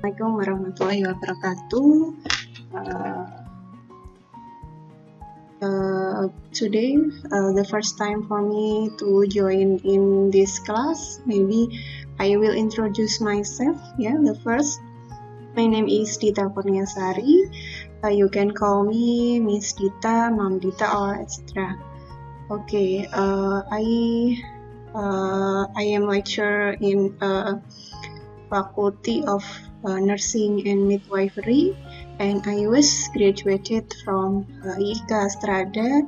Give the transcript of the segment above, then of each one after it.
Assalamualaikum warahmatullahi wabarakatuh. Today, the first time for me to join in this class. Maybe I will introduce myself. The first, my name is Dita Kurniasari. You can call me Miss Dita, Mom Dita, or etc. Okay, I am lecturer in Faculty of Nursing and Midwifery, and I was graduated from IIK Astrada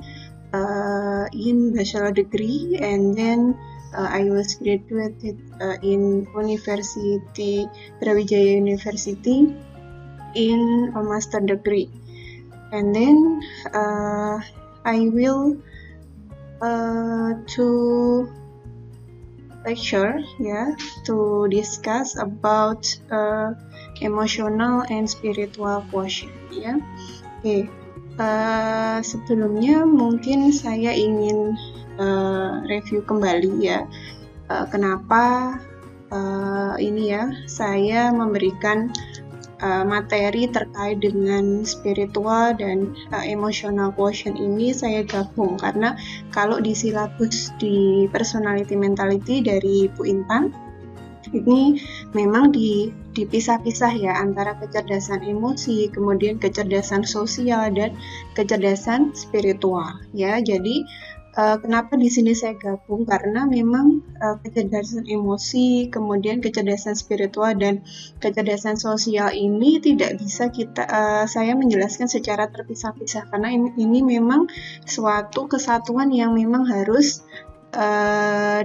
in bachelor degree, and then I was graduated in University Brawijaya University in a master degree, and then I will to lecture to discuss about emotional and spiritual quotient sebelumnya mungkin saya ingin review kembali kenapa saya memberikan materi terkait dengan spiritual dan emotional quotient ini saya gabung, karena kalau di silabus di personality mentality dari Bu Intan ini memang dipisah-pisah antara kecerdasan emosi, kemudian kecerdasan sosial dan kecerdasan spiritual jadi kenapa di sini saya gabung, karena memang kecerdasan emosi, kemudian kecerdasan spiritual dan kecerdasan sosial ini tidak bisa saya menjelaskan secara terpisah-pisah, karena ini memang suatu kesatuan yang memang harus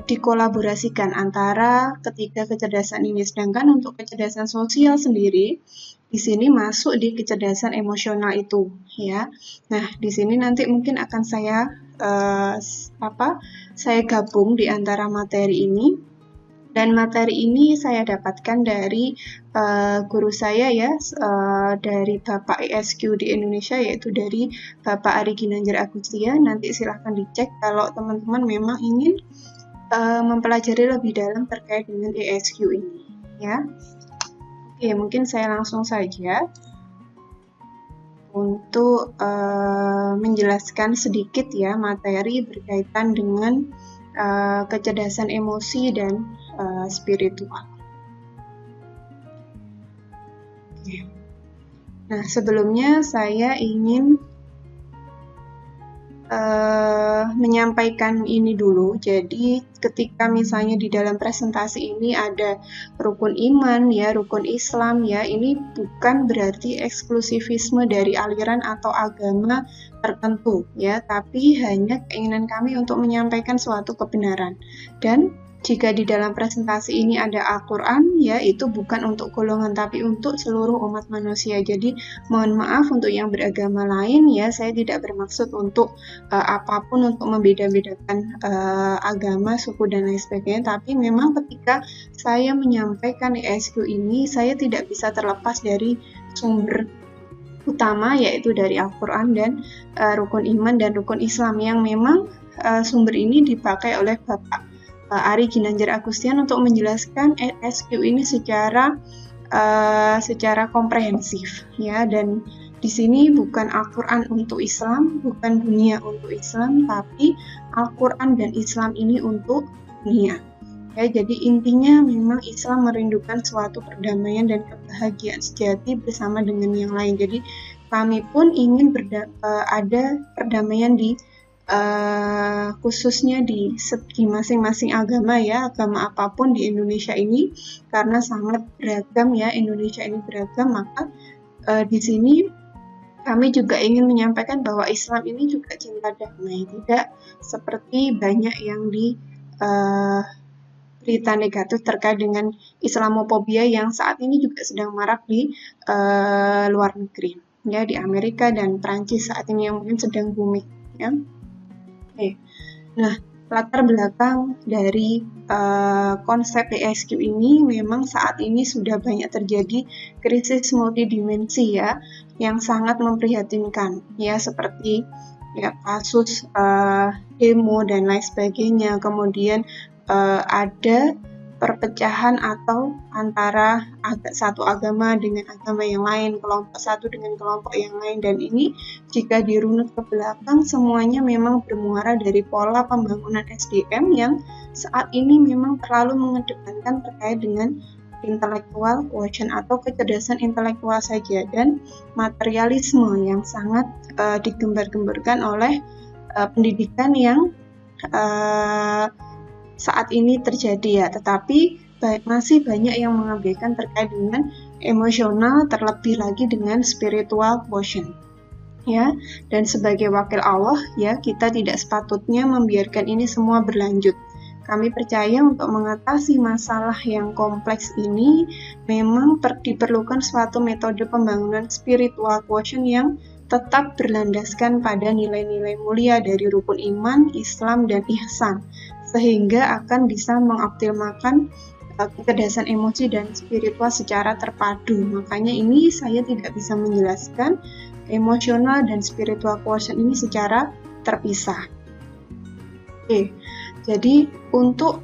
dikolaborasikan antara ketiga kecerdasan ini. Sedangkan untuk kecerdasan sosial sendiri di sini masuk di kecerdasan emosional itu Nah, di sini nanti mungkin akan saya gabung di antara materi ini, dan materi ini saya dapatkan dari guru saya dari Bapak ESQ di Indonesia, yaitu dari Bapak Ari Ginanjar Agustia. Nanti silahkan dicek kalau teman-teman memang ingin mempelajari lebih dalam terkait dengan ESQ ini Oke, mungkin saya langsung saja untuk menjelaskan sedikit materi berkaitan dengan kecerdasan emosi dan spiritual. Nah, sebelumnya saya ingin menyampaikan ini dulu. Jadi ketika misalnya di dalam presentasi ini ada rukun iman rukun Islam ini bukan berarti eksklusivisme dari aliran atau agama tertentu tapi hanya keinginan kami untuk menyampaikan suatu kebenaran. Dan jika di dalam presentasi ini ada Al-Quran itu bukan untuk golongan tapi untuk seluruh umat manusia. Jadi mohon maaf untuk yang beragama lain saya tidak bermaksud untuk apapun untuk membeda-bedakan agama, suku dan lain sebagainya, tapi memang ketika saya menyampaikan ESQ ini saya tidak bisa terlepas dari sumber utama, yaitu dari Al-Quran dan rukun iman dan rukun Islam, yang memang sumber ini dipakai oleh Bapak Ari Ginanjar Agustian untuk menjelaskan ESQ ini secara komprehensif dan di sini bukan Al-Quran untuk Islam, bukan dunia untuk Islam, tapi Al-Quran dan Islam ini untuk dunia. Jadi intinya memang Islam merindukan suatu perdamaian dan kebahagiaan sejati bersama dengan yang lain. Jadi kami pun ingin ada perdamaian khususnya di masing-masing agama agama apapun di Indonesia ini, karena sangat beragam Indonesia ini beragam, maka di sini kami juga ingin menyampaikan bahwa Islam ini juga cinta damai, tidak seperti banyak yang di berita negatif terkait dengan Islamophobia yang saat ini juga sedang marak di luar negeri di Amerika dan Prancis saat ini yang mungkin sedang booming Nah, latar belakang dari konsep ESQ ini memang saat ini sudah banyak terjadi krisis multidimensi yang sangat memprihatinkan seperti kasus demo dan lain sebagainya. Kemudian ada perpecahan atau antara satu agama dengan agama yang lain, kelompok satu dengan kelompok yang lain. Dan ini jika dirunut ke belakang, semuanya memang bermuara dari pola pembangunan SDM yang saat ini memang terlalu mengedepankan terkait dengan intellectual quotient atau kecerdasan intelektual saja, dan materialisme yang sangat digembar-gemborkan oleh pendidikan yang saat ini terjadi ya. Tetapi masih banyak yang mengabaikan terkait dengan emosional, terlebih lagi dengan spiritual quotient ya. Dan sebagai wakil Allah ya, kita tidak sepatutnya membiarkan ini semua berlanjut. Kami percaya untuk mengatasi masalah yang kompleks ini memang diperlukan suatu metode pembangunan spiritual quotient yang tetap berlandaskan pada nilai-nilai mulia dari rukun iman, Islam, dan ihsan, sehingga akan bisa mengoptimalkan kecerdasan emosi dan spiritual secara terpadu. Makanya ini saya tidak bisa menjelaskan emosional dan spiritual quotient ini secara terpisah. Oke, jadi untuk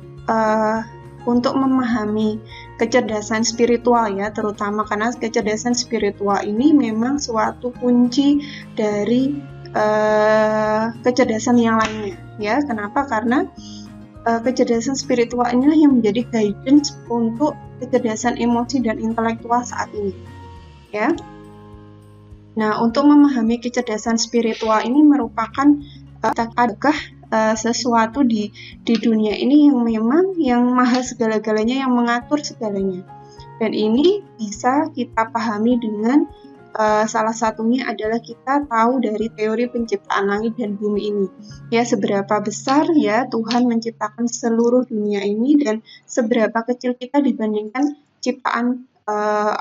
memahami kecerdasan spiritual ya, terutama karena kecerdasan spiritual ini memang suatu kunci dari kecerdasan yang lainnya ya. Kenapa? Karena kecerdasan spiritual inilah yang menjadi guidance untuk kecerdasan emosi dan intelektual saat ini ya. Nah, untuk memahami kecerdasan spiritual ini merupakan adakah sesuatu di dunia ini yang memang yang maha segala-galanya, yang mengatur segalanya. Dan ini bisa kita pahami dengan salah satunya adalah kita tahu dari teori penciptaan langit dan bumi ini. Ya, seberapa besar ya Tuhan menciptakan seluruh dunia ini dan seberapa kecil kita dibandingkan ciptaan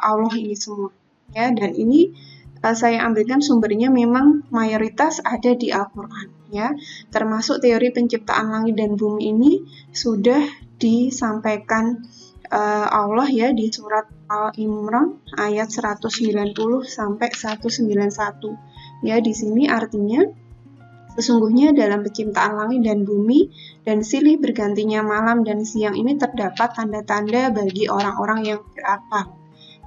Allah ini semua. Ya, dan ini saya ambilkan sumbernya memang mayoritas ada di Al-Quran ya, termasuk teori penciptaan langit dan bumi ini sudah disampaikan Allah ya di surat Al-Imran ayat 190 sampai 191 ya. Di sini artinya sesungguhnya dalam penciptaan langit dan bumi dan silih bergantinya malam dan siang ini terdapat tanda-tanda bagi orang-orang yang berakal,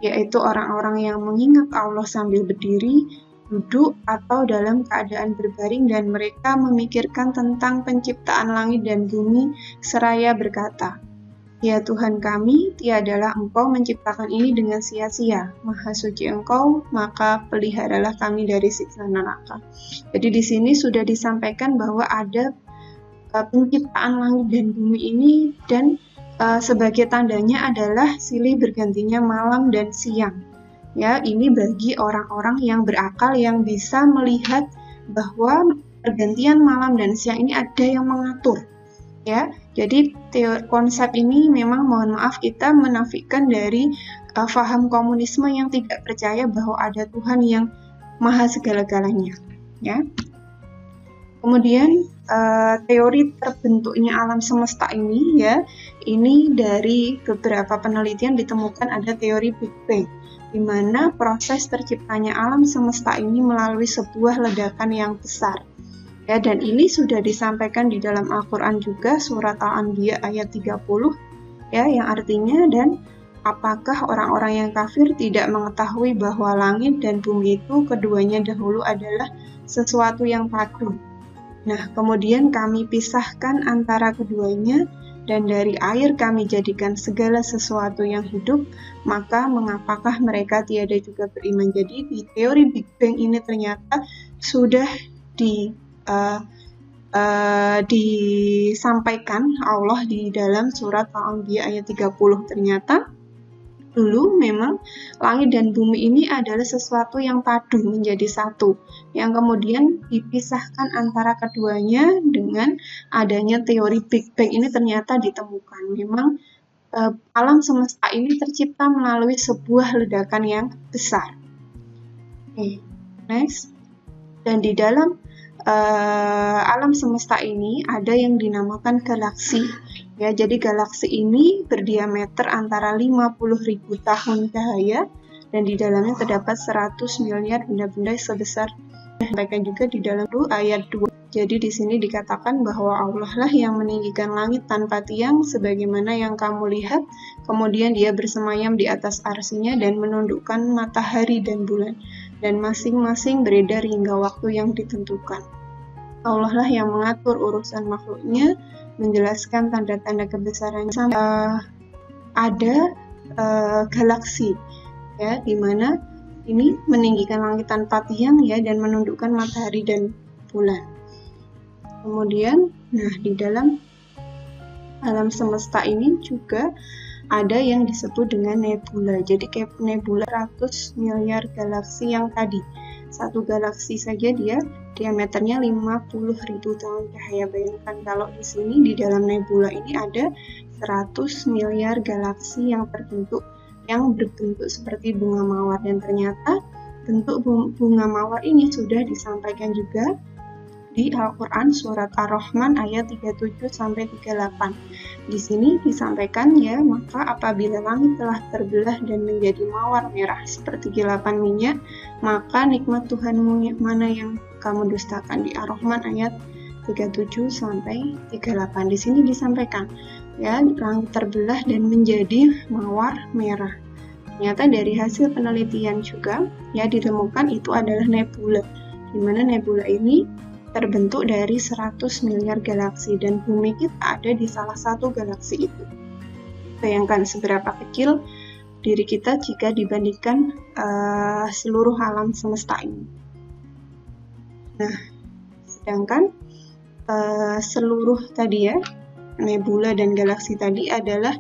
yaitu orang-orang yang mengingat Allah sambil berdiri, duduk, atau dalam keadaan berbaring, dan mereka memikirkan tentang penciptaan langit dan bumi seraya berkata, "Ya Tuhan kami, tiadalah Engkau menciptakan ini dengan sia-sia. Maha suci Engkau, maka peliharalah kami dari siksa neraka." Jadi di sini sudah disampaikan bahwa ada penciptaan langit dan bumi ini, dan sebagai tandanya adalah silih bergantinya malam dan siang. Ya, ini bagi orang-orang yang berakal yang bisa melihat bahwa pergantian malam dan siang ini ada yang mengatur. Ya, jadi konsep ini memang mohon maaf kita menafikan dari faham komunisme yang tidak percaya bahwa ada Tuhan yang maha segala-galanya. Ya. Kemudian teori terbentuknya alam semesta ini ya, ini dari beberapa penelitian ditemukan ada teori Big Bang, di mana proses terciptanya alam semesta ini melalui sebuah ledakan yang besar. Ya, dan ini sudah disampaikan di dalam Al-Quran juga, surat Al-Anbiya ayat 30 ya, yang artinya, dan apakah orang-orang yang kafir tidak mengetahui bahwa langit dan bumi itu keduanya dahulu adalah sesuatu yang padu. Nah, kemudian kami pisahkan antara keduanya, dan dari air kami jadikan segala sesuatu yang hidup, maka mengapakah mereka tiada juga beriman? Jadi di teori Big Bang ini ternyata sudah disampaikan Allah di dalam surat Al-Anbiya ayat 30. Ternyata dulu memang langit dan bumi ini adalah sesuatu yang padu menjadi satu, yang kemudian dipisahkan antara keduanya dengan adanya teori Big Bang ini ternyata ditemukan. Memang alam semesta ini tercipta melalui sebuah ledakan yang besar. Oke, next. Dan di dalam alam semesta ini ada yang dinamakan galaksi. Ya, jadi galaksi ini berdiameter antara 50.000 tahun cahaya, dan di dalamnya terdapat 100 miliar benda-benda sebesar. Sampaikan juga di dalam ayat 2. Jadi di sini dikatakan bahwa Allah lah yang meninggikan langit tanpa tiang sebagaimana yang kamu lihat, kemudian Dia bersemayam di atas arsy-Nya dan menundukkan matahari dan bulan, dan masing-masing beredar hingga waktu yang ditentukan. Allah lah yang mengatur urusan makhluknya, menjelaskan tanda-tanda kebesarannya. Ada galaksi, ya, di mana ini meninggikan langit tanpa tiang, ya, dan menundukkan matahari dan bulan. Kemudian, di dalam alam semesta ini juga ada yang disebut dengan nebula. Jadi nebula 100 miliar galaksi yang tadi. Satu galaksi saja dia diameternya 50.000 tahun cahaya. Bayangkan kalau di sini di dalam nebula ini ada 100 miliar galaksi yang berbentuk seperti bunga mawar, dan ternyata bentuk bunga mawar ini sudah disampaikan juga di Al-Quran surat Ar-Rahman ayat 37-38. Di sini disampaikan, ya, maka apabila langit telah terbelah dan menjadi mawar merah seperti gilapan minyak, maka nikmat Tuhanmu mana yang kamu dustakan. Di Ar-Rahman ayat 37-38. Di sini disampaikan, ya, langit terbelah dan menjadi mawar merah. Ternyata dari hasil penelitian juga, ya, ditemukan itu adalah nebula, di mana nebula ini terbentuk dari 100 miliar galaksi, dan bumi kita ada di salah satu galaksi itu. Bayangkan seberapa kecil diri kita jika dibandingkan seluruh alam semesta ini. Nah, sedangkan seluruh tadi, ya, nebula dan galaksi tadi adalah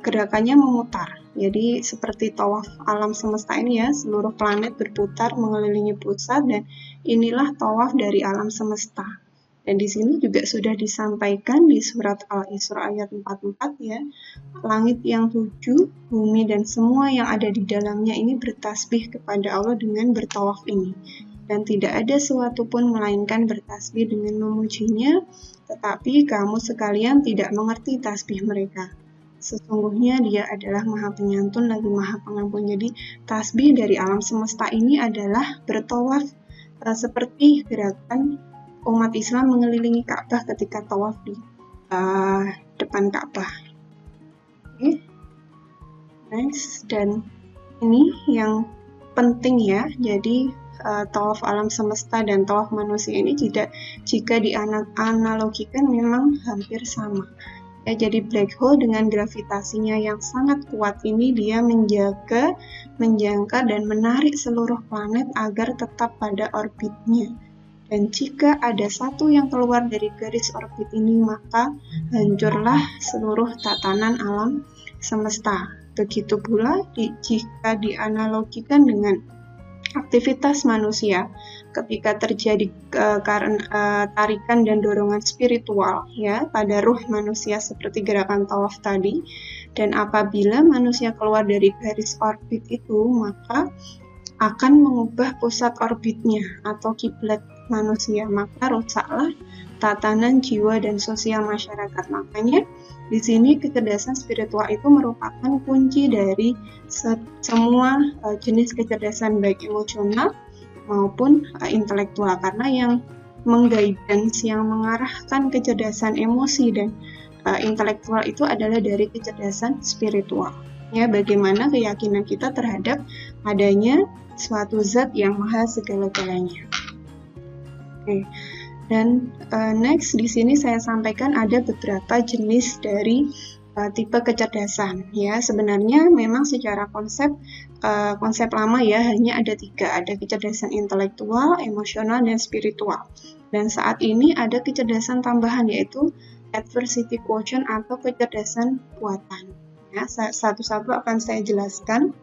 gerakannya memutar. Jadi seperti tawaf alam semesta ini, ya, seluruh planet berputar mengelilingi pusat, dan inilah tawaf dari alam semesta. Dan di sini juga sudah disampaikan di surat Al-Isra ayat 44, ya, langit yang 7, bumi dan semua yang ada di dalamnya ini bertasbih kepada Allah dengan bertawaf ini. Dan tidak ada sesuatu pun melainkan bertasbih dengan memujinya, tetapi kamu sekalian tidak mengerti tasbih mereka. Sesungguhnya Dia adalah Maha Penyantun lagi Maha Pengampun. Jadi tasbih dari alam semesta ini adalah bertawaf, seperti gerakan umat Islam mengelilingi Ka'bah ketika tawaf di depan Ka'bah. Oke. Next, dan ini yang penting, ya. Jadi tawaf alam semesta dan tawaf manusia ini jika dianalogikan memang hampir sama. Ya, jadi black hole dengan gravitasinya yang sangat kuat ini dia menjangka dan menarik seluruh planet agar tetap pada orbitnya. Dan jika ada satu yang keluar dari garis orbit ini, maka hancurlah seluruh tatanan alam semesta. Begitu pula jika dianalogikan dengan aktivitas manusia ketika terjadi tarikan dan dorongan spiritual, ya, pada ruh manusia seperti gerakan tawaf tadi, dan apabila manusia keluar dari garis orbit itu, maka akan mengubah pusat orbitnya atau kiblat manusia, maka rusaklah tatanan jiwa dan sosial masyarakat. Makanya di sini kecerdasan spiritual itu merupakan kunci dari semua jenis kecerdasan, baik emosional maupun intelektual, karena yang mengguidance, yang mengarahkan kecerdasan emosi dan intelektual itu adalah dari kecerdasan spiritual. Ya, bagaimana keyakinan kita terhadap adanya suatu zat yang maha segala-galanya. Oke. Dan next di sini saya sampaikan ada beberapa jenis dari tipe kecerdasan. Ya, sebenarnya memang secara konsep lama, ya, hanya ada 3, ada kecerdasan intelektual, emosional, dan spiritual. Dan saat ini ada kecerdasan tambahan, yaitu adversity quotient atau kecerdasan buatan. Ya, satu-satu akan saya jelaskan.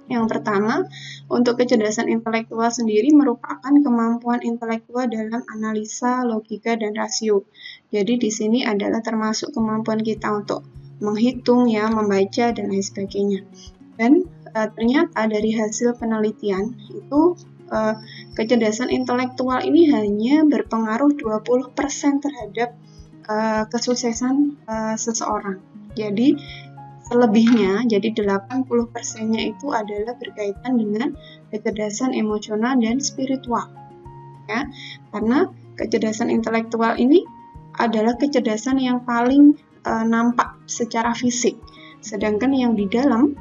Yang pertama, untuk kecerdasan intelektual sendiri merupakan kemampuan intelektual dalam analisa, logika, dan rasio. Jadi di sini adalah termasuk kemampuan kita untuk menghitung, ya, membaca, dan lain sebagainya. Dan ternyata dari hasil penelitian itu kecerdasan intelektual ini hanya berpengaruh 20% terhadap kesuksesan seseorang. Jadi selebihnya, jadi 80%-nya itu adalah berkaitan dengan kecerdasan emosional dan spiritual. ya. Karena kecerdasan intelektual ini adalah kecerdasan yang paling nampak secara fisik, sedangkan yang di dalam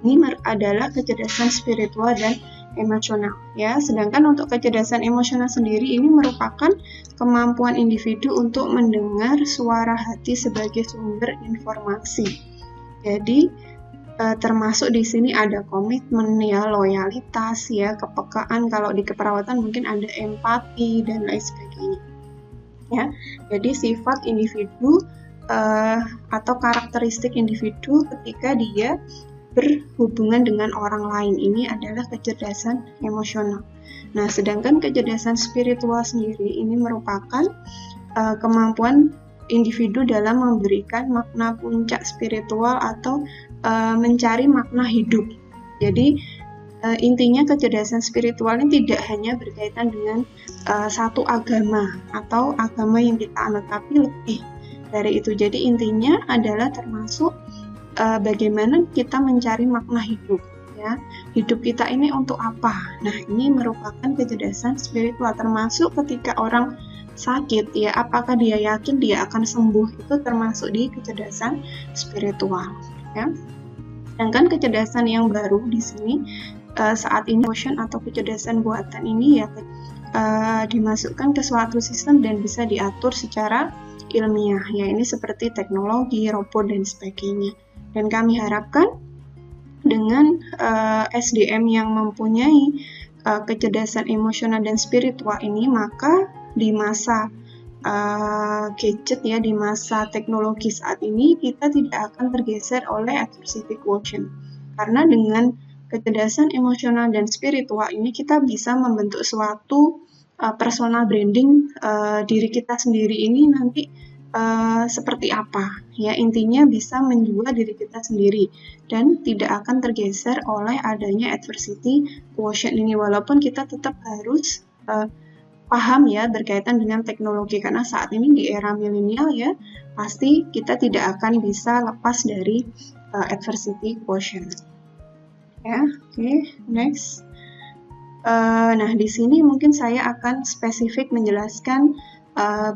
ini adalah kecerdasan spiritual dan emosional, ya. Sedangkan untuk kecerdasan emosional sendiri ini merupakan kemampuan individu untuk mendengar suara hati sebagai sumber informasi. Jadi termasuk di sini ada komitmen, ya, loyalitas, ya, kepekaan. Kalau di keperawatan mungkin ada empati dan lain sebagainya, ya. Jadi sifat individu atau karakteristik individu ketika dia berhubungan dengan orang lain ini adalah kecerdasan emosional. Nah, sedangkan kecerdasan spiritual sendiri ini merupakan kemampuan individu dalam memberikan makna puncak spiritual atau mencari makna hidup. Jadi intinya kecerdasan spiritual ini tidak hanya berkaitan dengan satu agama atau agama yang kita anut, tapi lebih dari itu. Jadi intinya adalah termasuk bagaimana kita mencari makna hidup, ya. Hidup kita ini untuk apa? Nah, ini merupakan kecerdasan spiritual, termasuk ketika orang sakit, ya, apakah dia yakin dia akan sembuh, itu termasuk di kecerdasan spiritual, ya. Sedangkan kecerdasan yang baru di sini saat ini motion atau kecerdasan buatan ini, ya, dimasukkan ke suatu sistem dan bisa diatur secara ilmiah, ya, ini seperti teknologi, robot dan sebagainya. Dan kami harapkan dengan SDM yang mempunyai kecerdasan emosional dan spiritual ini, maka di masa gadget, ya, di masa teknologi saat ini kita tidak akan tergeser oleh adversity quotient. Karena dengan kecerdasan emosional dan spiritual ini kita bisa membentuk suatu personal branding diri kita sendiri ini nanti seperti apa, ya. Intinya bisa menjual diri kita sendiri dan tidak akan tergeser oleh adanya adversity quotient ini, walaupun kita tetap harus paham, ya, berkaitan dengan teknologi, karena saat ini di era milenial, ya, pasti kita tidak akan bisa lepas dari adversity quotient, ya. Oke, next. Nah, di sini mungkin saya akan spesifik menjelaskan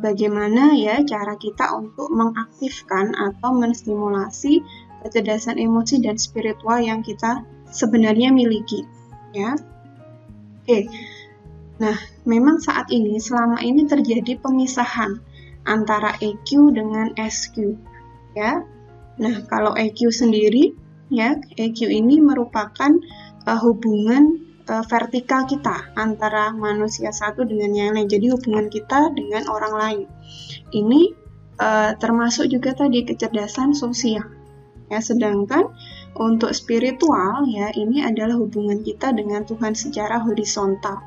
bagaimana, ya, cara kita untuk mengaktifkan atau menstimulasi kecerdasan emosi dan spiritual yang kita sebenarnya miliki, ya. Oke. Nah, memang saat ini selama ini terjadi pemisahan antara EQ dengan SQ, ya. Nah, kalau EQ sendiri, ya, EQ ini merupakan hubungan vertikal kita antara manusia satu dengan yang lain. Jadi hubungan kita dengan orang lain. Ini termasuk juga tadi kecerdasan sosial, ya. Sedangkan untuk spiritual, ya, ini adalah hubungan kita dengan Tuhan secara horizontal.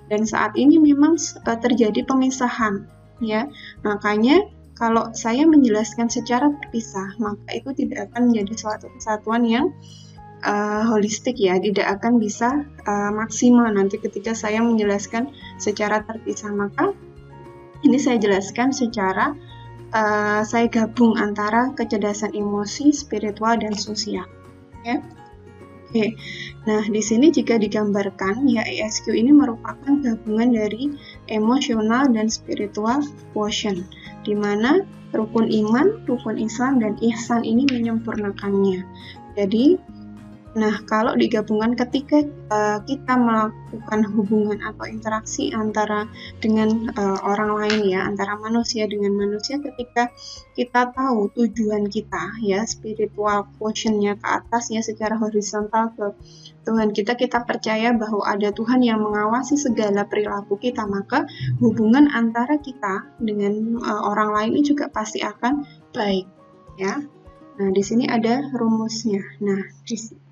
Dan saat ini memang terjadi pemisahan, ya. Makanya kalau saya menjelaskan secara terpisah, maka itu tidak akan menjadi suatu kesatuan yang holistik, ya, tidak akan bisa maksimal nanti ketika saya menjelaskan secara terpisah. Maka ini saya jelaskan secara saya gabung antara kecerdasan emosi, spiritual dan sosial, ya. Oke. Nah, di sini jika digambarkan, ya, ESQ ini merupakan gabungan dari emosional dan spiritual quotient, di mana rukun iman, rukun Islam dan ihsan ini menyempurnakannya. Jadi, nah, kalau digabungkan ketika kita melakukan hubungan atau interaksi antara dengan orang lain, ya, antara manusia dengan manusia, ketika kita tahu tujuan kita, ya, spiritual quotient-nya ke atas, ya, secara horizontal ke Tuhan kita percaya bahwa ada Tuhan yang mengawasi segala perilaku kita, maka hubungan antara kita dengan orang lain ini juga pasti akan baik, ya. Nah, di sini ada rumusnya. Nah, di sini.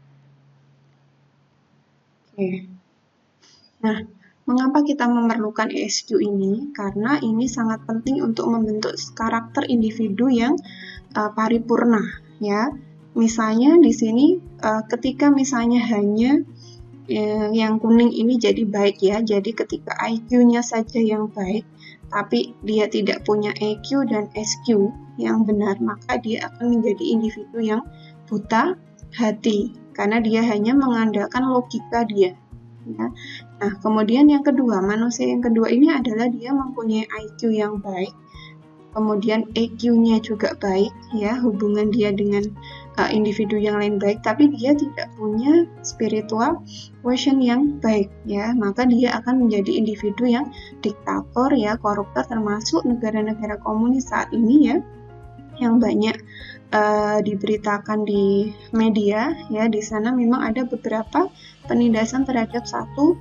Nah, mengapa kita memerlukan ESQ ini? Karena ini sangat penting untuk membentuk karakter individu yang paripurna, ya. Misalnya di sini ketika misalnya hanya yang kuning ini jadi baik, ya. Jadi ketika IQ-nya saja yang baik, tapi dia tidak punya EQ dan SQ yang benar, maka dia akan menjadi individu yang buta hati, karena dia hanya mengandalkan logika dia, ya. Nah, kemudian yang kedua, manusia yang kedua ini adalah dia mempunyai IQ yang baik, kemudian EQ-nya juga baik, ya, hubungan dia dengan individu yang lain baik, tapi dia tidak punya spiritual quotient yang baik, ya, maka dia akan menjadi individu yang diktator, ya, koruptor, termasuk negara-negara komunis saat ini, ya, yang banyak diberitakan di media, ya, di sana memang ada beberapa penindasan terhadap satu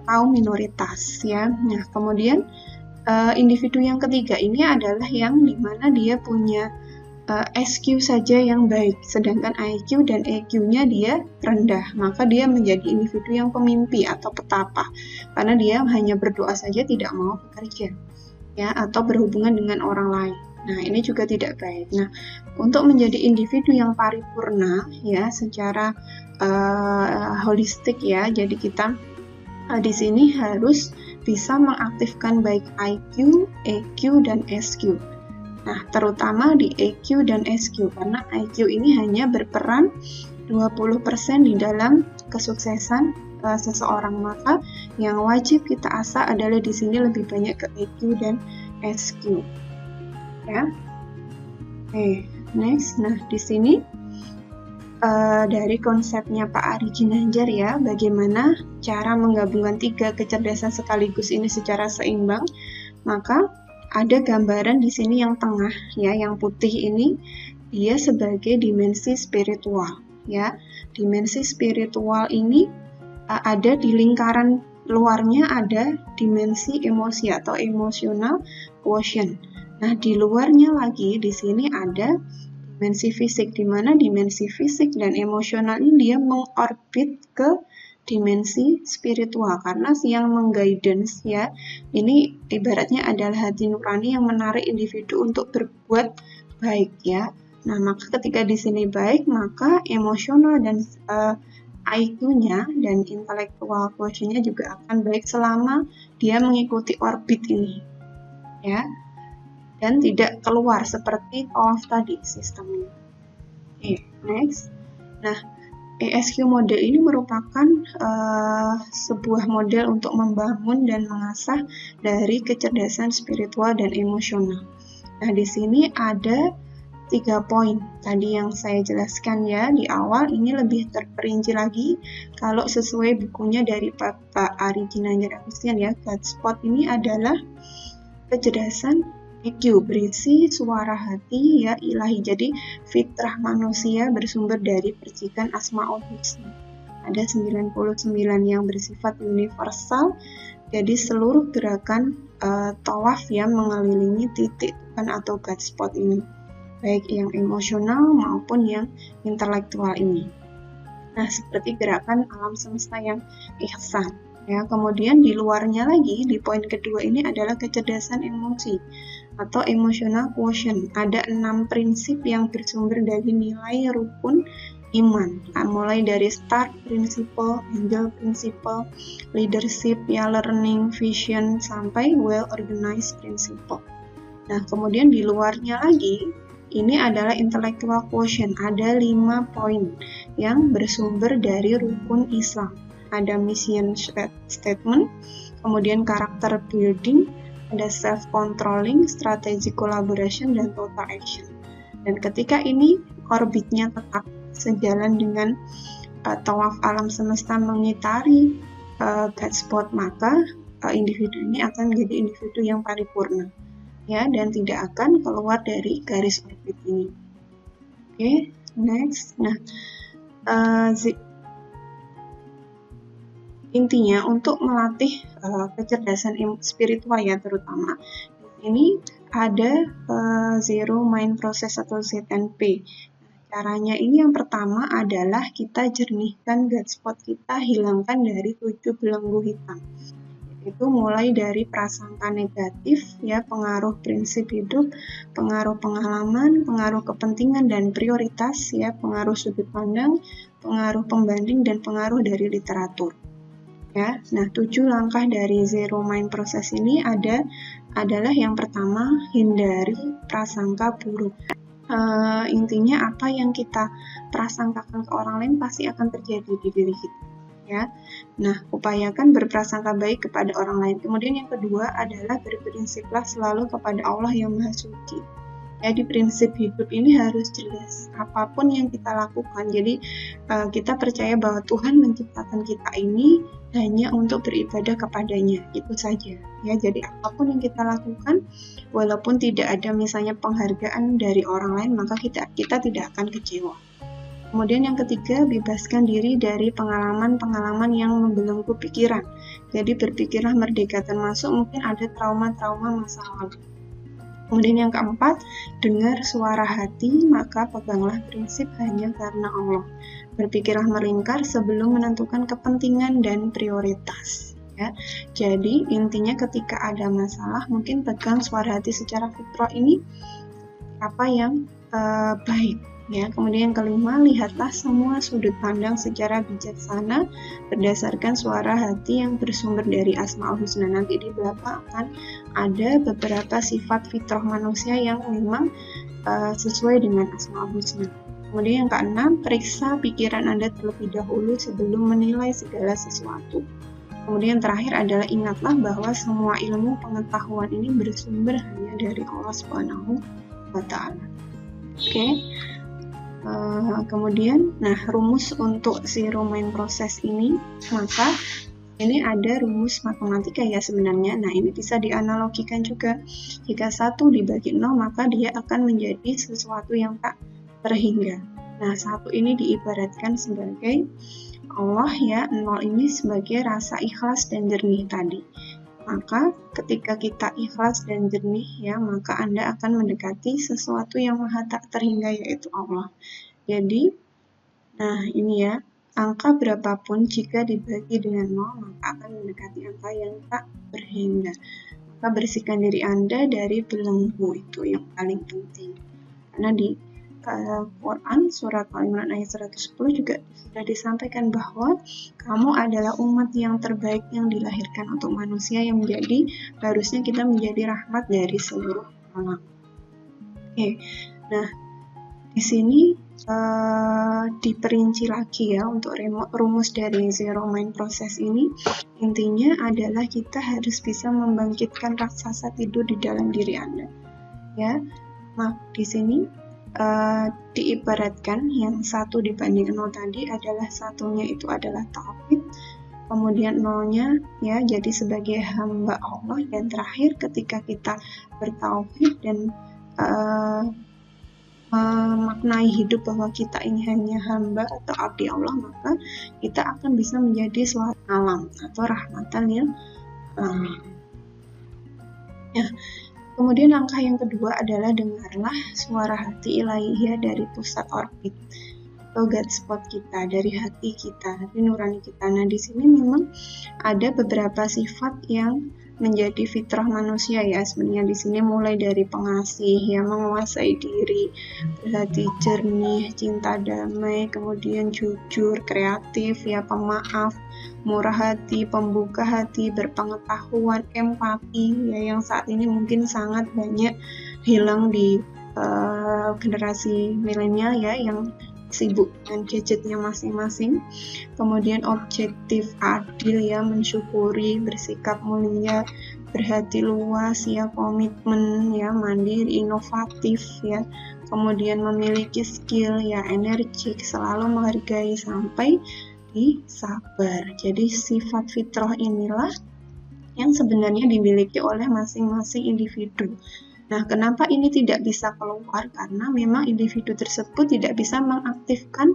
kaum minoritas, ya. Nah, kemudian individu yang ketiga ini adalah yang dimana dia punya SQ saja yang baik, sedangkan IQ dan EQ-nya dia rendah, maka dia menjadi individu yang pemimpi atau petapa, karena dia hanya berdoa saja, tidak mau bekerja, ya, atau berhubungan dengan orang lain. Nah, ini juga tidak baik. Nah, untuk menjadi individu yang paripurna, ya, secara holistik, ya, jadi kita di sini harus bisa mengaktifkan baik IQ, EQ, dan SQ. Nah, terutama di EQ dan SQ, karena IQ ini hanya berperan 20% di dalam kesuksesan seseorang, maka yang wajib kita asah adalah di sini lebih banyak ke EQ dan SQ. Ya. Oke, next. Nah, di sini dari konsepnya Pak Ari Ginanjar, ya, bagaimana cara menggabungkan 3 kecerdasan sekaligus ini secara seimbang. Maka ada gambaran di sini yang tengah, ya, yang putih ini dia sebagai dimensi spiritual, ya. Dimensi spiritual ini ada di lingkaran luarnya, ada dimensi emosi atau emotional quotient. Nah, di luarnya lagi di sini ada dimensi fisik, di mana dimensi fisik dan emosional ini dia mengorbit ke dimensi spiritual, karena yang mengguidance, ya, ini ibaratnya adalah hati nurani yang menarik individu untuk berbuat baik, ya. Nah, maka ketika di sini baik, maka emosional dan IQ-nya dan intellectual quotient-nya juga akan baik selama dia mengikuti orbit ini, ya, dan tidak keluar seperti tawaf tadi sistemnya. Oke, next. Nah, ESQ model ini merupakan sebuah model untuk membangun dan mengasah dari kecerdasan spiritual dan emosional. Nah, di sini ada 3 poin tadi yang saya jelaskan, ya, di awal. Ini lebih terperinci lagi kalau sesuai bukunya dari Pak Ari Ginanjar Agustian, ya. Godspot ini adalah kecerdasan EQ, berisi suara hati, ya, ilahi. Jadi fitrah manusia bersumber dari percikan Asmaul Husna. Ada 99 yang bersifat universal. Jadi seluruh gerakan tawaf yang mengelilingi titik Tuhan atau God spot ini, baik yang emosional maupun yang intelektual ini. Nah, seperti gerakan alam semesta yang ihsan, ya. Kemudian di luarnya lagi, di poin kedua ini adalah kecerdasan emosi atau emotional quotient. Ada 6 prinsip yang bersumber dari nilai rukun iman, mulai dari start principle, angel principle, leadership, ya, learning, vision, sampai well organized principle. Nah, kemudian di luarnya lagi, ini adalah intellectual quotient. Ada 5 poin yang bersumber dari rukun Islam. Ada mission statement, kemudian character building, ada self-controlling, strategic collaboration, dan total action. Dan ketika ini orbitnya tetap sejalan dengan tawaf alam semesta mengitari God spot, maka individu ini akan menjadi individu yang paripurna, ya, dan tidak akan keluar dari garis orbit ini. Oke, next. Nah, intinya untuk melatih kecerdasan spiritual, ya, terutama ini ada zero mind process atau ZNP. Caranya ini yang pertama adalah kita jernihkan God spot kita, hilangkan dari 7 belenggu hitam. Itu mulai dari prasangka negatif, ya, pengaruh prinsip hidup, pengaruh pengalaman, pengaruh kepentingan dan prioritas, ya, pengaruh sudut pandang, pengaruh pembanding, dan pengaruh dari literatur. Ya, nah 7 langkah dari zero mind process ini adalah yang pertama, hindari prasangka buruk. Intinya apa yang kita prasangkakan ke orang lain pasti akan terjadi di diri kita. ya. Nah, upayakan berprasangka baik kepada orang lain. Kemudian yang kedua adalah berprinsiplah selalu kepada Allah yang Maha Suci. Jadi prinsip hidup ini harus jelas apapun yang kita lakukan. Jadi kita percaya bahwa Tuhan menciptakan kita ini hanya untuk beribadah kepadanya, itu saja ya. Jadi apapun yang kita lakukan, walaupun tidak ada misalnya penghargaan dari orang lain, maka kita tidak akan kecewa. Kemudian yang ketiga, bebaskan diri dari pengalaman-pengalaman yang membelenggu pikiran. Jadi berpikirlah merdeka, termasuk mungkin ada trauma-trauma masa lalu. Kemudian yang keempat, dengar suara hati, maka peganglah prinsip hanya karena Allah. Berpikirlah melingkar sebelum menentukan kepentingan dan prioritas. Ya. Jadi intinya ketika ada masalah, mungkin pegang suara hati secara fitrah ini apa yang baik. Ya, kemudian yang kelima, lihatlah semua sudut pandang secara bijaksana berdasarkan suara hati yang bersumber dari Asmaul Husna. Nanti di belakang akan ada beberapa sifat fitrah manusia yang memang sesuai dengan Asmaul Husna. Kemudian yang keenam, periksa pikiran Anda terlebih dahulu sebelum menilai segala sesuatu. Kemudian terakhir adalah ingatlah bahwa semua ilmu pengetahuan ini bersumber hanya dari Allah Subhanahu wa Ta'ala. Oke. Kemudian, rumus untuk zero mind process ini, maka ini ada rumus matematika ya sebenarnya. Nah, ini bisa dianalogikan juga. Jika 1 dibagi 0, maka dia akan menjadi sesuatu yang tak terhingga. Nah, 1 ini diibaratkan sebagai Allah ya, 0 ini sebagai rasa ikhlas dan jernih tadi. Maka ketika kita ikhlas dan jernih ya, maka Anda akan mendekati sesuatu yang maha tak terhingga, yaitu Allah. Jadi, nah ini ya, angka berapapun jika dibagi dengan 0, maka akan mendekati angka yang tak terhingga. Maka bersihkan diri Anda dari belenggu, itu yang paling penting. Karena di Quran surat Al-Imran ayat 110 juga sudah disampaikan bahwa kamu adalah umat yang terbaik yang dilahirkan untuk manusia, yang menjadi harusnya kita menjadi rahmat dari seluruh alam. Oke. Nah, di sini diperinci lagi ya untuk rumus dari zero mind process ini. Intinya adalah kita harus bisa membangkitkan raksasa tidur di dalam diri Anda. Ya. Nah, di sini diibaratkan yang 1 dibanding 0 tadi adalah satunya itu adalah tauhid, kemudian 0-nya ya jadi sebagai hamba Allah, dan terakhir ketika kita bertauhid dan memaknai hidup bahwa kita ini hanya hamba atau abdi Allah, maka kita akan bisa menjadi suatu alam atau rahmatan lil alamin. Ya. Kemudian langkah yang kedua adalah dengarlah suara hati ilahiyah dari pusat orbit atau God spot kita, dari hati kita, hati nurani kita. Nah, di sini memang ada beberapa sifat yang menjadi fitrah manusia ya. Sebenarnya di sini mulai dari pengasih, yang menguasai diri, berhati jernih, cinta damai, kemudian jujur, kreatif, ya pemaaf, murah hati, pembuka hati, berpengetahuan, empati, ya yang saat ini mungkin sangat banyak hilang di generasi milenial ya, yang sibuk dengan gadgetnya masing-masing. Kemudian objektif, adil ya, mensyukuri, bersikap mulia, berhati luas ya, komitmen ya, mandiri, inovatif ya. Kemudian memiliki skill ya, energik, selalu menghargai sampai di sabar. Jadi sifat fitrah inilah yang sebenarnya dimiliki oleh masing-masing individu. Nah, kenapa ini tidak bisa keluar? Karena memang individu tersebut tidak bisa mengaktifkan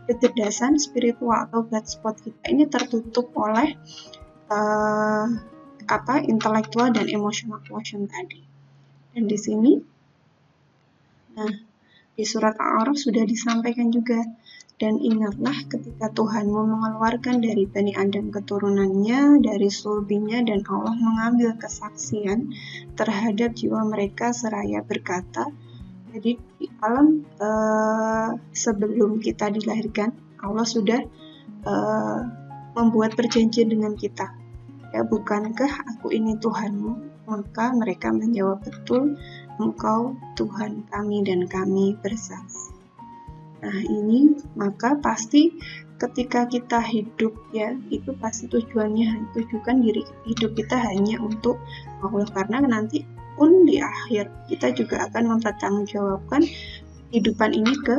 kecerdasan spiritual atau God spot kita ini tertutup oleh intelektual dan emotional quotient tadi. Dan di sini, nah di surat Al-A'raf sudah disampaikan juga. Dan ingatlah ketika Tuhanmu mengeluarkan dari Bani Adam keturunannya, dari sulbinya, dan Allah mengambil kesaksian terhadap jiwa mereka seraya berkata. Jadi di alam sebelum kita dilahirkan, Allah sudah membuat perjanjian dengan kita. Ya, bukankah aku ini Tuhanmu? Maka mereka menjawab, betul, Engkau Tuhan kami dan kami bersaksi. Nah ini, maka pasti ketika kita hidup ya, itu pasti tujuannya tujukan diri hidup kita hanya untuk Allah, karena nanti pun di akhir kita juga akan mempertanggungjawabkan kehidupan ini ke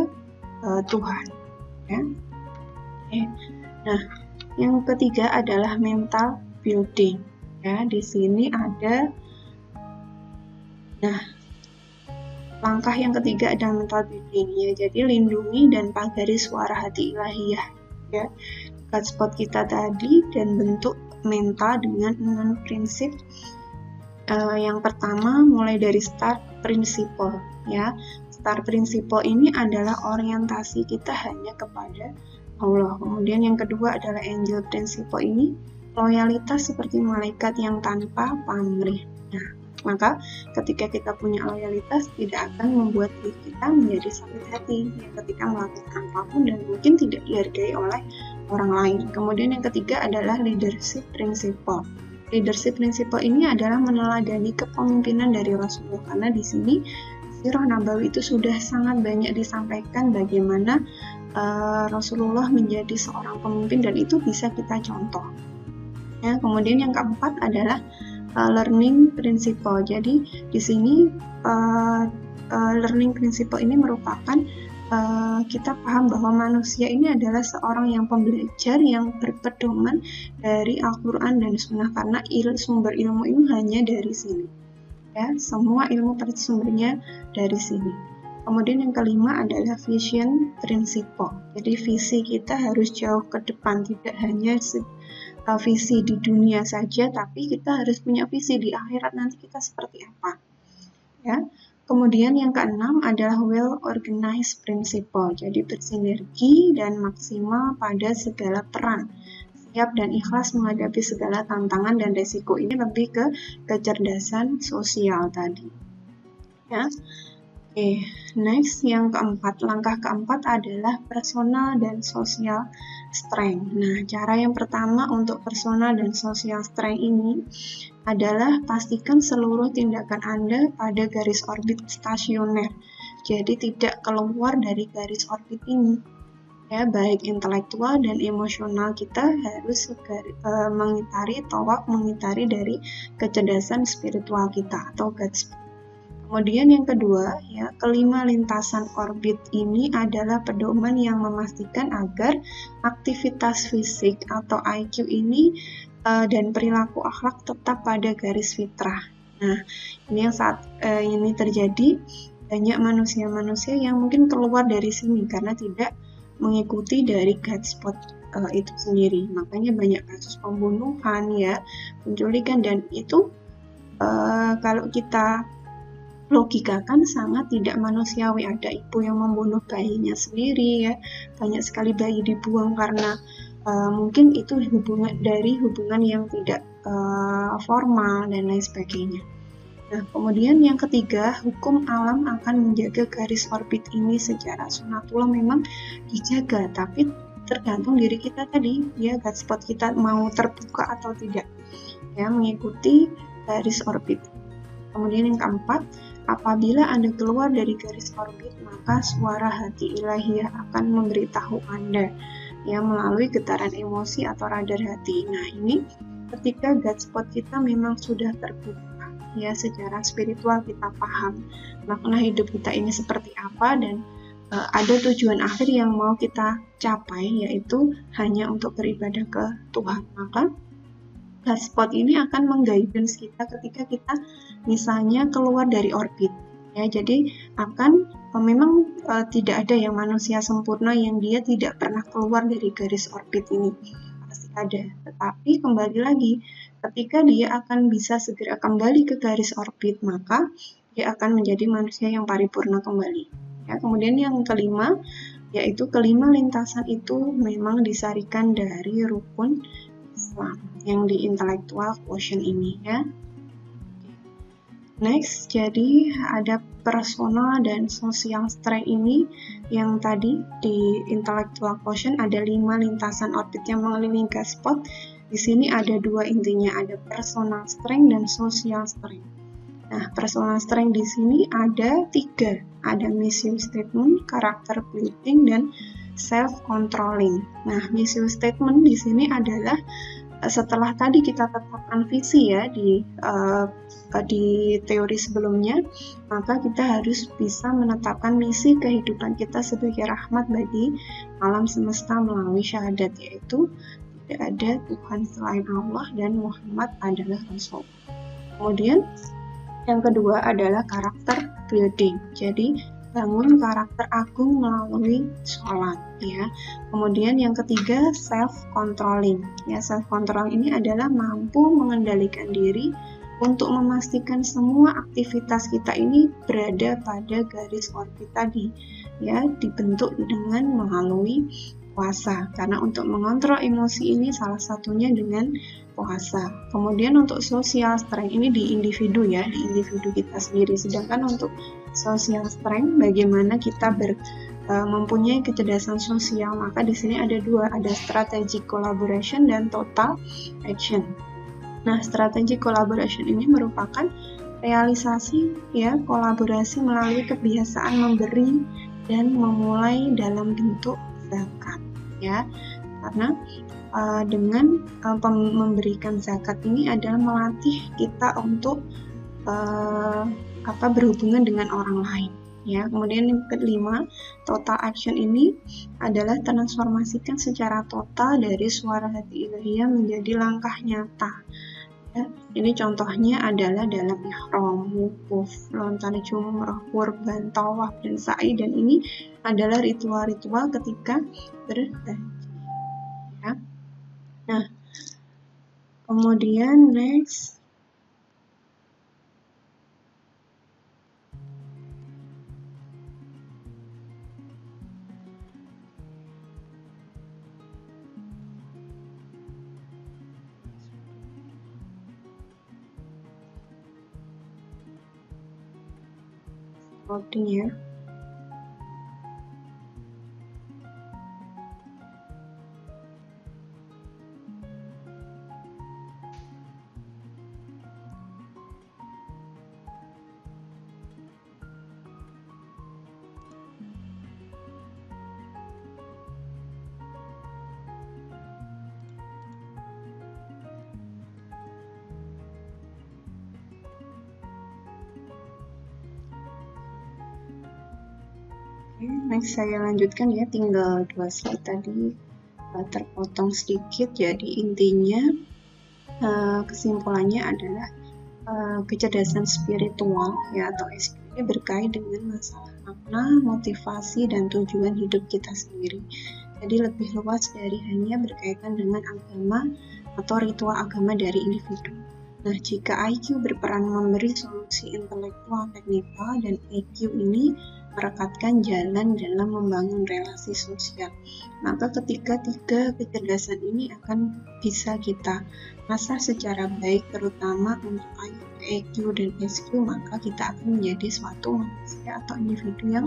Tuhan ya. Nah, yang ketiga adalah mental building ya. Di sini ada, nah, langkah yang ketiga adalah mental building ya. Jadi lindungi dan pagari suara hati ilahiyah ya, God spot kita tadi, dan bentuk mental dengan 6 prinsip. Yang pertama mulai dari start principle ya. Start principle ini adalah orientasi kita hanya kepada Allah. Kemudian yang kedua adalah angel principle, ini loyalitas seperti malaikat yang tanpa pamrih. Nah, maka ketika kita punya loyalitas tidak akan membuat diri kita menjadi sakit hati ya, ketika melakukan apapun dan mungkin tidak dihargai oleh orang lain. Kemudian yang ketiga adalah leadership principle. Leadership principle ini adalah meneladani kepemimpinan dari Rasulullah, karena di sini Sirah Nabawi itu sudah sangat banyak disampaikan bagaimana Rasulullah menjadi seorang pemimpin, dan itu bisa kita contoh. Ya, kemudian yang keempat adalah learning principle. Jadi di sini learning principle ini merupakan kita paham bahwa manusia ini adalah seorang yang pembelajar yang berpedoman dari Al-Quran dan Sunnah, karena sumber ilmu ini hanya dari sini ya, semua ilmu sumbernya dari sini. Kemudian yang kelima adalah vision principle. Jadi visi kita harus jauh ke depan, tidak hanya visi di dunia saja, tapi kita harus punya visi di akhirat nanti kita seperti apa ya. Kemudian yang keenam adalah well organized principle. Jadi bersinergi dan maksimal pada segala peran, siap dan ikhlas menghadapi segala tantangan dan resiko. Ini lebih ke kecerdasan sosial tadi ya. Oke, next yang keempat, langkah keempat adalah personal dan social strength. Nah, cara yang pertama untuk personal dan social strength ini adalah pastikan seluruh tindakan Anda pada garis orbit stasioner. Jadi tidak keluar dari garis orbit ini. Ya, baik intelektual dan emosional kita harus mengitari dari kecerdasan spiritual kita atau God spot. Kemudian yang kedua, ya, kelima lintasan orbit ini adalah pedoman yang memastikan agar aktivitas fisik atau IQ ini dan perilaku akhlak tetap pada garis fitrah. Nah, ini yang saat ini terjadi, banyak manusia-manusia yang mungkin keluar dari sini karena tidak mengikuti dari God spot itu sendiri. Makanya banyak kasus pembunuhan ya, penculikan, dan itu kalau kita logikakan sangat tidak manusiawi. Ada ibu yang membunuh bayinya sendiri ya, banyak sekali bayi dibuang karena mungkin itu hubungan yang tidak formal dan lain sebagainya. Nah, kemudian yang ketiga, hukum alam akan menjaga garis orbit ini secara sunatullah memang dijaga, tapi tergantung diri kita tadi ya, God spot kita mau terbuka atau tidak ya, mengikuti garis orbit. Kemudian yang keempat, apabila Anda keluar dari garis orbit, maka suara hati ilahiyah akan memberitahu Anda ya melalui getaran emosi atau radar hati. Nah, ini ketika God spot kita memang sudah terbuka ya, secara spiritual kita paham makna hidup kita ini seperti apa, dan ada tujuan akhir yang mau kita capai, yaitu hanya untuk beribadah ke Tuhan. Maka God spot ini akan mengguidance kita ketika kita misalnya keluar dari orbit ya. Jadi akan memang tidak ada yang manusia sempurna yang dia tidak pernah keluar dari garis orbit ini, pasti ada. Tetapi kembali lagi, ketika dia akan bisa segera kembali ke garis orbit, maka dia akan menjadi manusia yang paripurna kembali ya. Kemudian yang kelima, yaitu kelima lintasan itu memang disarikan dari rukun Islam yang di intellectual quotient ini ya. Next, jadi ada personal dan social strength ini yang tadi di intellectual quotient ada 5 lintasan orbit yang mengelilingi God spot. Di sini ada 2 intinya, ada personal strength dan social strength. Nah, personal strength di sini ada 3, ada mission statement, character building, dan self-controlling. Nah, mission statement di sini adalah setelah tadi kita tetapkan visi ya di teori sebelumnya, maka kita harus bisa menetapkan misi kehidupan kita sebagai rahmat bagi alam semesta melalui syahadat, yaitu tidak ada Tuhan selain Allah dan Muhammad adalah Rasul. Kemudian yang kedua adalah karakter building. Jadi bangun karakter agung melalui sholat ya. Kemudian yang ketiga self controlling ya. Self controlling ini adalah mampu mengendalikan diri untuk memastikan semua aktivitas kita ini berada pada garis orbit tadi ya, dibentuk dengan melalui puasa, karena untuk mengontrol emosi ini salah satunya dengan puasa. Kemudian untuk social strength ini di individu ya, di individu kita sendiri. Sedangkan untuk social strength, bagaimana kita mempunyai kecerdasan sosial, maka di sini ada dua, ada strategic collaboration dan total action. Nah, strategic collaboration ini merupakan realisasi ya kolaborasi melalui kebiasaan memberi dan memulai dalam bentuk zakat ya, karena dengan memberikan zakat ini adalah melatih kita untuk berhubungan dengan orang lain ya. Kemudian yang kelima, total action ini adalah transformasikan secara total dari suara hati ilahiyah menjadi langkah nyata ya. Ini contohnya adalah dalam ihram, wukuf, lontar jumrah, kurban, tawaf, dan sa'i, dan ini adalah ritual-ritual ketika berhaji ya. Nah, kemudian next loading ya. Next saya lanjutkan ya, tinggal 2 slide tadi terpotong sedikit. Jadi intinya kesimpulannya adalah kecerdasan spiritual ya atau SQ ini berkait dengan masalah makna, motivasi, dan tujuan hidup kita sendiri. Jadi lebih luas dari hanya berkaitan dengan agama atau ritual agama dari individu. Nah, jika IQ berperan memberi solusi intelektual teknikal dan EQ ini merekatkan jalan dalam membangun relasi sosial, maka ketika tiga kecerdasan ini akan bisa kita asah secara baik, terutama untuk EQ dan SQ, maka kita akan menjadi suatu manusia atau individu yang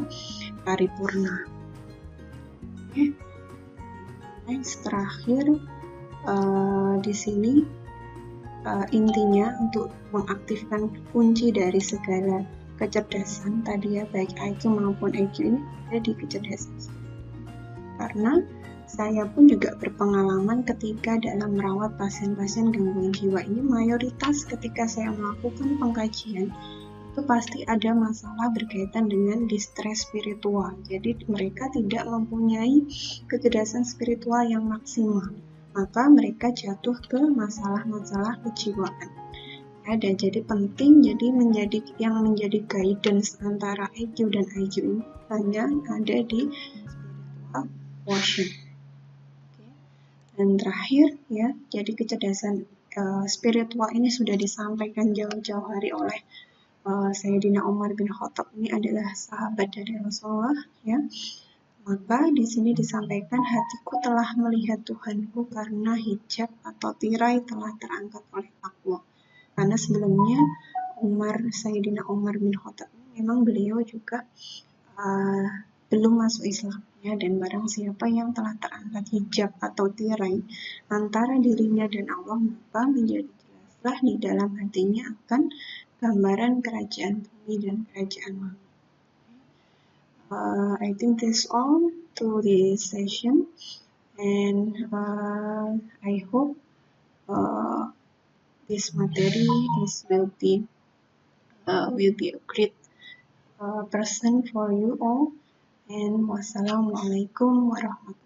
paripurna. Oke. Next, terakhir di sini intinya untuk mengaktifkan kunci dari segala kecerdasan tadi ya, baik IQ maupun EQ ini ada di kecerdasan. Karena saya pun juga berpengalaman ketika dalam merawat pasien-pasien gangguan jiwa ini, mayoritas ketika saya melakukan pengkajian itu pasti ada masalah berkaitan dengan distress spiritual. Jadi mereka tidak mempunyai kecerdasan spiritual yang maksimal, maka mereka jatuh ke masalah-masalah kejiwaan. Dan jadi penting, jadi yang menjadi guidance antara EQ dan IQ ini hanya ada di spiritual portion. Dan terakhir ya, jadi kecerdasan spiritual ini sudah disampaikan jauh-jauh hari oleh Sayyidina Umar bin Khattab, ini adalah sahabat dari Rasulullah ya. Maka di sini disampaikan, hatiku telah melihat Tuhanku karena hijab atau tirai telah terangkat oleh takwa. Karena sebelumnya Sayyidina Umar bin Khattab memang beliau juga belum masuk Islam ya, dan barang siapa yang telah terangkat hijab atau tirai antara dirinya dan Allah, maka menjadi jelaslah di dalam hatinya akan gambaran kerajaan bumi dan kerajaan langit. I think that's all to this session, and I hope this material will be a great person for you all. And wassalamualaikum warahmatullahi